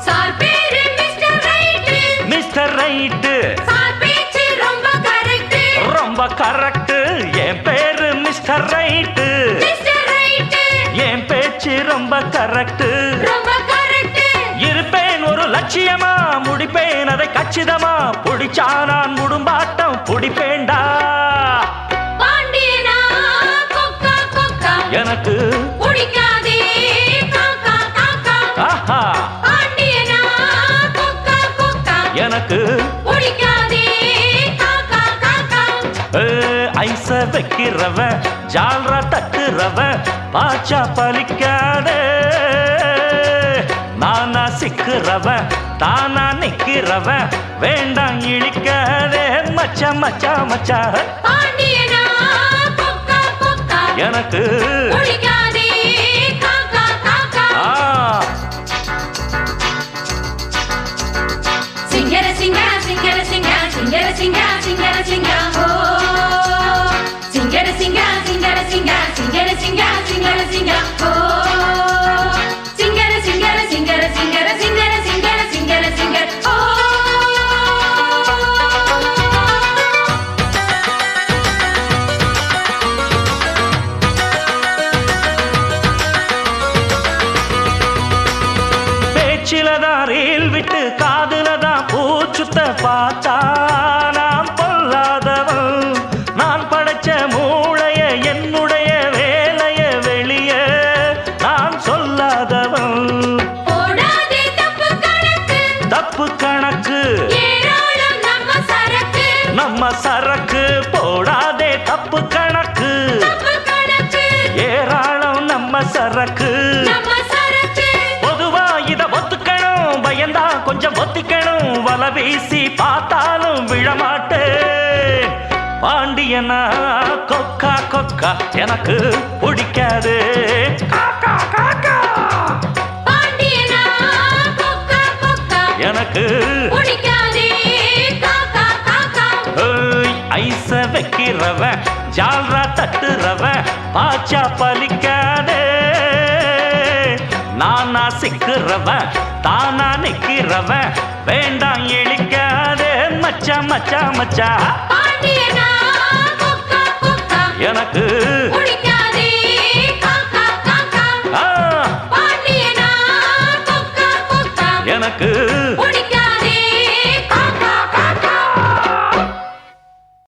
Sir பேரு mister right. Mister right. Sir பேச்சு ரொம்ப கரெக்ட். ரொம்ப கரெக்ட். என் பேரு மிஸ்டர் ரைட். Mister right. என் பேச்சு ரொம்ப கரெக்ட். ரொம்ப கரெக்ட். இருப்பேன் ஒரு லட்சியமா, முடிப்பேன் அதை கச்சிதமா. புடிச்சா நான் முடும்பாட்டம் புடிப்பேண்டா. பாண்டியனா கொக்கா கொக்கா எனக்கு பிடிக்காதே காக்கா காக்கா. ஆஹா. பாண்டியனா கொக்கா கொக்கா எனக்கு பிடிக்காதே காக்கா காக்கா. ஐச வைக்கிறவன் ஜால்ரா தட்டுறவன் பாச்சா பலிக்காதே. நானா சிக்கிறவன் தானா நிக்கிறவன் வேண்டாம் இழிக்காதே. மச்சா மச்சா மச்சா பாண்டியனா கொக்கா கொக்கா எனக்கு பிடிக்காதே காக்கா காக்கா. சிங்கர சிங்கர சிங்கர சிங்கர சிங்கர சிங்கர சிங்கர சிங்கர ஓ. சிங்கர சிங்கர சிங்கர சிங்கர சிங்கர சிங்கர சிங்கர சிங்கர ஓ. சிங்கர சிங்கர சிங்கர சிங்கர சிங்கர சிங்கர சிங்கர சிங்கர ஓ. பேச்சிலதான் ரீல் விட்டு காதுலதான் பூச்சுத்த பார்த்தா நான் பொல்லாதவன். நான் படைச்ச மூளைய என்னுடைய வேலைய வெளிய நான் சொல்லாதவன். போடாதே தப்பு கணக்கு. தப்பு கணக்கு ஏராளம் நம்ம சரக்கு. நம்ம சரக்கு. போடாதே தப்பு கணக்கு. தப்பு கணக்கு ஏராளம் நம்ம சரக்கு. நம்ம சரக்கு. பொதுவா இத ஒத்துக்கணும், பயந்தா கொஞ்சம் ஒத்திக்கணும். வல வீசி பார்த்தாலும் விழமாட்டேன். பாண்டியனா கொக்கா கொக்கா எனக்கு பிடிக்காது. காக்கா காக்கா பாண்டியனா கொக்கா கொக்கா எனக்கு பிடிக்காதே காக்கா காக்கா. ஐச வைக்கிறவன் ஜால்ரா தட்டுறவன் பாச்சா பலிக்காதே. நானா சிக்கிறவன் தானா நிக்கிறவன் வேண்டாம் இழிக்காதே. மச்சா மச்சா மச்சா பாண்டியனா